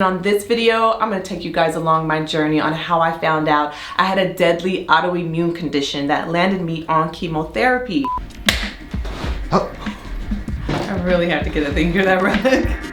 On this video, I'm going to take you guys along my journey on how I found out I had a deadly autoimmune condition that landed me on chemotherapy. Oh. I really have to get a thing for that rug.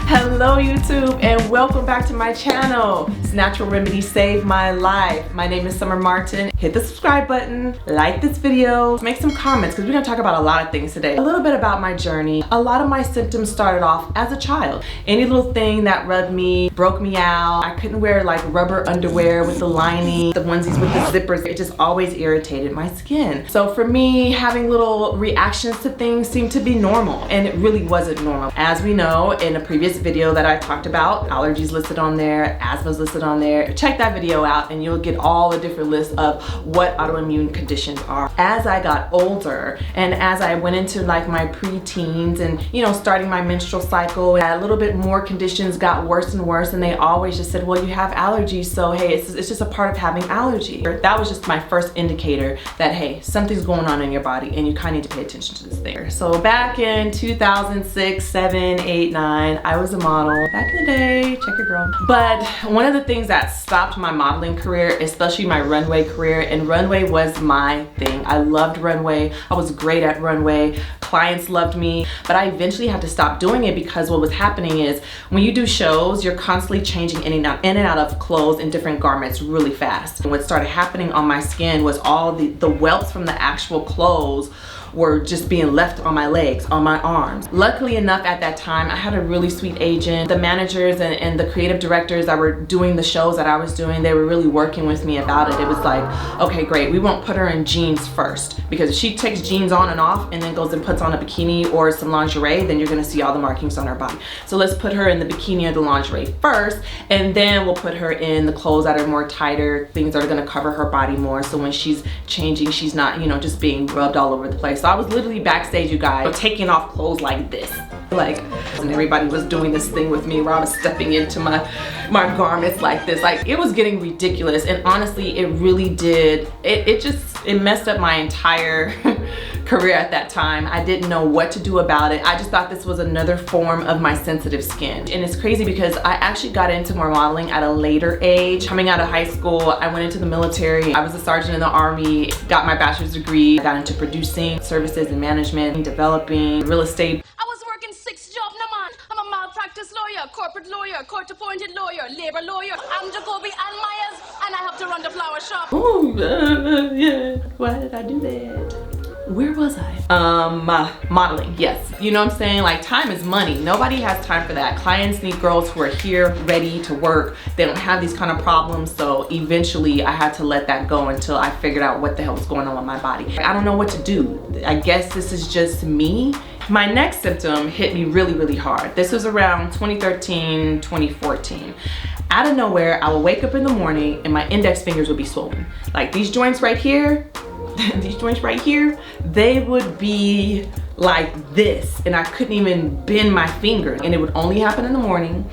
Hello YouTube and welcome back to my channel. Snatural Remedies saved my life. My name is Summer Martin. Hit the subscribe button, like this video, make some comments because we're gonna talk about a lot of things today. A little bit about my journey. A lot of my symptoms started off as a child. Any little thing that rubbed me, broke me out. I couldn't wear like rubber underwear with the lining, the onesies with the zippers. It just always irritated my skin. So for me, having little reactions to things seemed to be normal, and it really wasn't normal. As we know, in a previous video that I talked about, allergies listed on there, asthma's listed on there. Check that video out and you'll get all the different lists of what autoimmune conditions are. As I got older and as I went into like my pre-teens and starting my menstrual cycle, a little bit more conditions got worse and worse, and they always just said, well, you have allergies, so hey, it's just a part of having allergy. That was just my first indicator that hey, something's going on in your body and you kind of need to pay attention to this thing. So back in 2006, 7, 8, 9, I was a model. Back in the day, check your girl. But one of the things that stopped my modeling career, especially my runway career, and runway was my thing. I loved runway. I was great at runway. Clients loved me, but I eventually had to stop doing it because what was happening is when you do shows, you're constantly changing in and out of clothes and different garments really fast. And what started happening on my skin was all the whelps from the actual clothes were just being left on my legs, on my arms. Luckily enough at that time, I had a really sweet agent. The managers and the creative directors that were doing the shows that I was doing, they were really working with me about it. It was like, okay, great, we won't put her in jeans first, because if she takes jeans on and off and then goes and puts on a bikini or some lingerie, then you're gonna see all the markings on her body. So let's put her in the bikini or the lingerie first, and then we'll put her in the clothes that are more tighter, things that are gonna cover her body more, so when she's changing, she's not, just being rubbed all over the place. So I was literally backstage, you guys, taking off clothes like this. And everybody was doing this thing with me where I was stepping into my garments like this. Like, it was getting ridiculous, and honestly, it really did. It messed up my entire career at that time. I didn't know what to do about it. I just thought this was another form of my sensitive skin. And it's crazy because I actually got into more modeling at a later age. Coming out of high school, I went into the military. I was a sergeant in the Army, got my bachelor's degree, got into producing, services and management, developing, real estate. I was working 6 jobs, no man. I'm a malpractice lawyer, corporate lawyer, court-appointed lawyer, labor lawyer. I'm Jacoby and Myers, and I have to run the flower shop. Ooh, yeah. Why did I do that? Where was I? Modeling, yes. You know what I'm saying? Like, time is money. Nobody has time for that. Clients need girls who are here, ready to work. They don't have these kind of problems. So eventually I had to let that go until I figured out what the hell was going on with my body. I don't know what to do. I guess this is just me. My next symptom hit me really, really hard. This was around 2013, 2014. Out of nowhere, I would wake up in the morning and my index fingers would be swollen. Like these joints right here, these joints right here, they would be like this, and I couldn't even bend my finger. And it would only happen in the morning,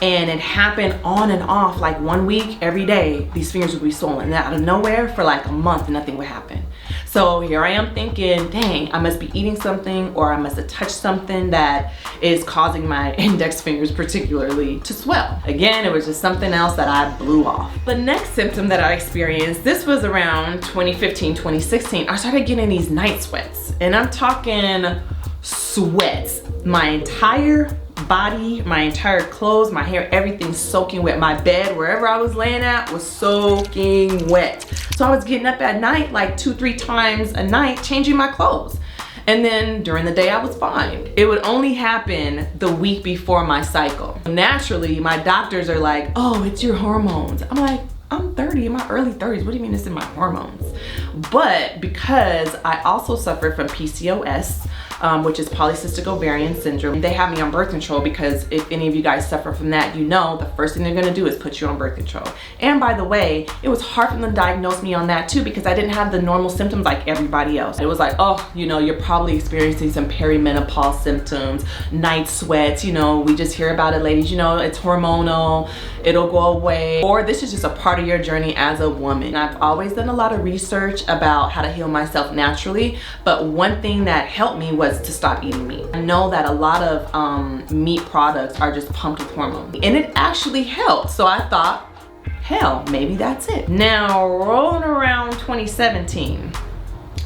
and it happened on and off. Like 1 week, every day, these fingers would be swollen. And out of nowhere, for like a month, nothing would happen. So here I am thinking, dang, I must be eating something, or I must have touched something that is causing my index fingers particularly to swell. Again, it was just something else that I blew off. The next symptom that I experienced, this was around 2015, 2016, I started getting these night sweats. And I'm talking sweats. My entire body, my entire clothes, my hair, everything soaking wet. My bed, wherever I was laying at, was soaking wet. So I was getting up at night like 2-3 times a night changing my clothes. And then during the day I was fine. It would only happen the week before my cycle. Naturally, my doctors are like, oh, it's your hormones. I'm like, I'm 30, in my early 30s. What do you mean it's in my hormones? But because I also suffered from PCOS, which is polycystic ovarian syndrome. They have me on birth control because if any of you guys suffer from that, you know the first thing they're gonna do is put you on birth control. And by the way, it was hard for them to diagnose me on that too because I didn't have the normal symptoms like everybody else. It was like, oh, you know, you're probably experiencing some perimenopause symptoms, night sweats, you know, we just hear about it, ladies, you know, it's hormonal, it'll go away. Or this is just a part of your journey as a woman. I've always done a lot of research about how to heal myself naturally, but one thing that helped me was to stop eating meat. I know that a lot of meat products are just pumped with hormones, and it actually helped. So I thought, hell, maybe that's it. Now, rolling around 2017,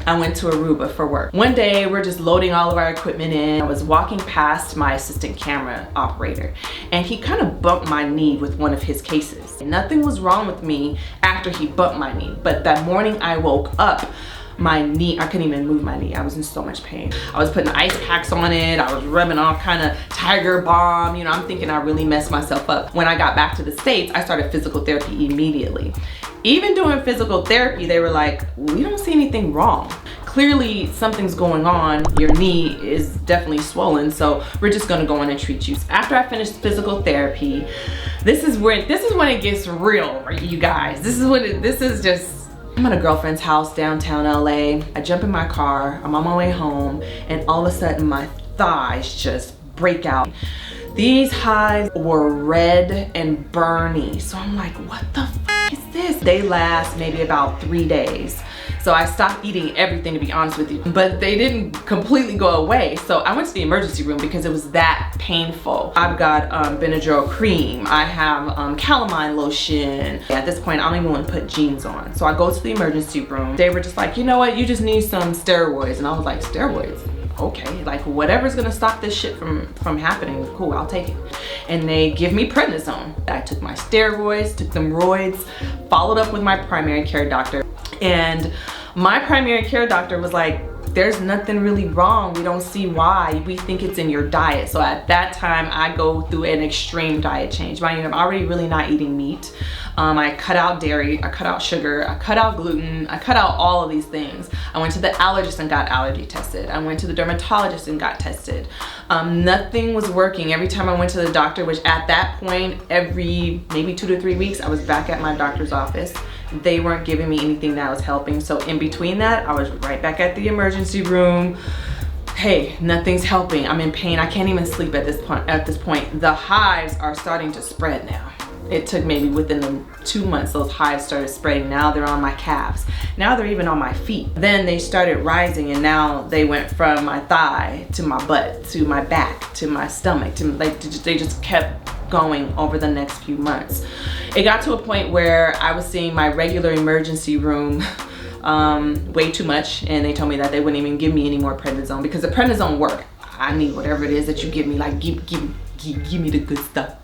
I went to Aruba for work. One day, we're just loading all of our equipment in. I was walking past my assistant camera operator, and he kind of bumped my knee with one of his cases. Nothing was wrong with me after he bumped my knee, but that morning I woke up, my knee, I couldn't even move my knee. I was in so much pain. I was putting ice packs on it. I was rubbing all kind of Tiger Balm. You know, I'm thinking I really messed myself up. When I got back to the States, I started physical therapy immediately. Even doing physical therapy, they were like, we don't see anything wrong. Clearly something's going on. Your knee is definitely swollen, so we're just gonna go in and treat you. After I finished physical therapy, this is when it gets real, you guys. I'm at a girlfriend's house downtown LA. I jump in my car, I'm on my way home, and all of a sudden my thighs just break out. These hives were red and burny. So I'm like, what the f is this? They last maybe about 3 days. So I stopped eating everything, to be honest with you, but they didn't completely go away. So I went to the emergency room because it was that painful. I've got Benadryl cream. I have calamine lotion. At this point, I don't even want to put jeans on. So I go to the emergency room. They were just like, you know what? You just need some steroids. And I was like, steroids? Okay, like whatever's gonna stop this shit from happening, cool, I'll take it. And they give me prednisone. I took my steroids, took them roids, followed up with my primary care doctor. And my primary care doctor was like, there's nothing really wrong. We don't see why. We think it's in your diet. So at that time, I go through an extreme diet change. Mind you, I'm already really not eating meat. I cut out dairy, I cut out sugar, I cut out gluten, I cut out all of these things. I went to the allergist and got allergy tested. I went to the dermatologist and got tested. Nothing was working. Every time I went to the doctor, which at that point, every maybe 2 to 3 weeks, I was back at my doctor's office. They weren't giving me anything that was helping. So in between that, I was right back at the emergency room. Hey, nothing's helping. I'm in pain. I can't even sleep at this point. The hives are starting to spread now. It took maybe within the 2 months, those hives started spreading. Now they're on my calves. Now they're even on my feet. Then they started rising, and now they went from my thigh to my butt, to my back, to my stomach, to like, they just kept going over the next few months. It got to a point where I was seeing my regular emergency room way too much, and they told me that they wouldn't even give me any more prednisone because the prednisone worked. I need whatever it is that you give me, like give me the good stuff.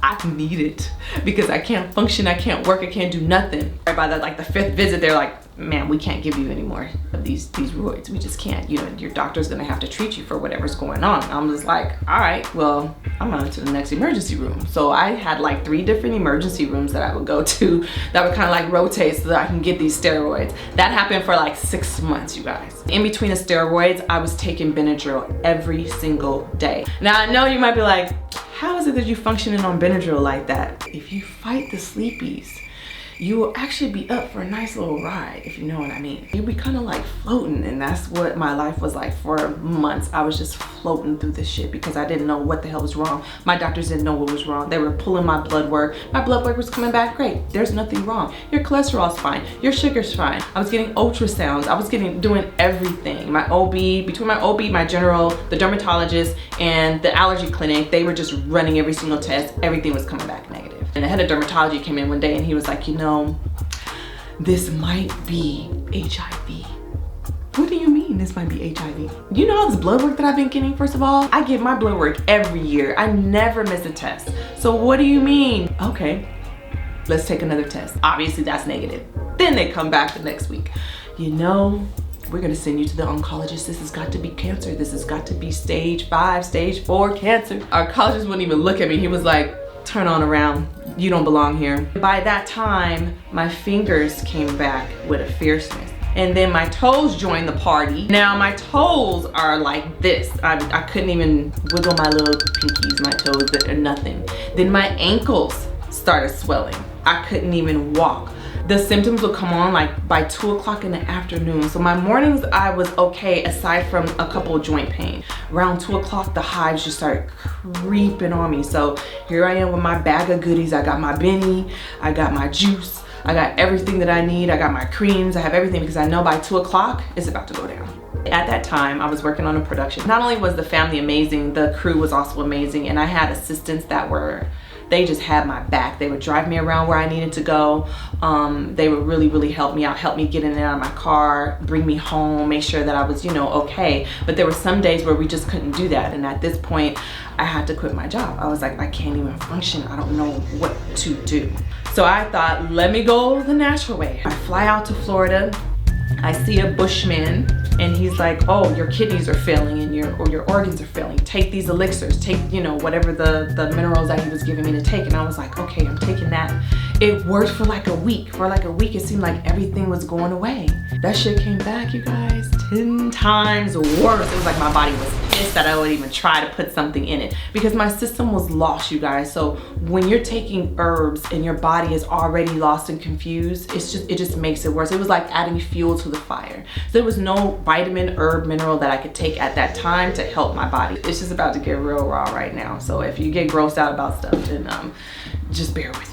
I need it because I can't function, I can't work, I can't do nothing. By the 5th visit, they're like, man, we can't give you any more of these roids. We just can't. You know, your doctor's gonna have to treat you for whatever's going on. I'm just like, all right, well, I'm on to the next emergency room. So I had like 3 different emergency rooms that I would go to that would kind of like rotate so that I can get these steroids. That happened for like 6 months, you guys. In between the steroids, I was taking Benadryl every single day. Now I know you might be like, how is it that you functioning on Benadryl like that? If you fight the sleepies, you will actually be up for a nice little ride, if you know what I mean. You'll be kind of like floating, and that's what my life was like for months. I was just floating through this shit because I didn't know what the hell was wrong. My doctors didn't know what was wrong. They were pulling my blood work. My blood work was coming back great. There's nothing wrong. Your cholesterol's fine. Your sugar's fine. I was getting ultrasounds. I was doing everything. My OB, between my OB, my general, the dermatologist, and the allergy clinic, they were just running every single test. Everything was coming back negative. And the head of dermatology came in one day and he was like, you know, this might be HIV. What do you mean this might be HIV? You know all this blood work that I've been getting, first of all? I get my blood work every year. I never miss a test. So what do you mean? Okay, let's take another test. Obviously that's negative. Then they come back the next week. You know, we're gonna send you to the oncologist. This has got to be cancer. This has got to be stage 5, stage 4 cancer. Our oncologist wouldn't even look at me. He was like, turn on around, you don't belong here. By that time, my fingers came back with a fierceness. and then my toes joined the party. Now my toes are like this. I couldn't even wiggle my little pinkies, my toes, or nothing. Then my ankles started swelling. I couldn't even walk. The symptoms would come on like by 2 o'clock in the afternoon. So my mornings I was okay aside from a couple of joint pain. Around 2 o'clock the hives just started creeping on me. So here I am with my bag of goodies. I got my Benny, I got my juice, I got everything that I need. I got my creams, I have everything because I know by 2 o'clock it's about to go down. At that time, I was working on a production. Not only was the family amazing, the crew was also amazing, and I had assistants that they just had my back. They would drive me around where I needed to go. They would really help me out, help me get in and out of my car, bring me home, make sure that I was, okay. But there were some days where we just couldn't do that. And at this point, I had to quit my job. I was like, I can't even function. I don't know what to do. So I thought, let me go the natural way. I fly out to Florida. I see a bushman and he's like, oh, your kidneys are failing and your organs are failing. Take these elixirs, take, whatever the minerals that he was giving me to take. And I was like, okay, I'm taking that. It worked for like a week. For like a week, it seemed like everything was going away. That shit came back, you guys, 10 times worse. It was like my body was pissed that I would even try to put something in it because my system was lost, you guys. So when you're taking herbs and your body is already lost and confused, it just makes it worse. It was like adding fuel to the fire. So there was no vitamin, herb, mineral that I could take at that time to help my body. It's just about to get real raw right now. So if you get grossed out about stuff, then just bear with me.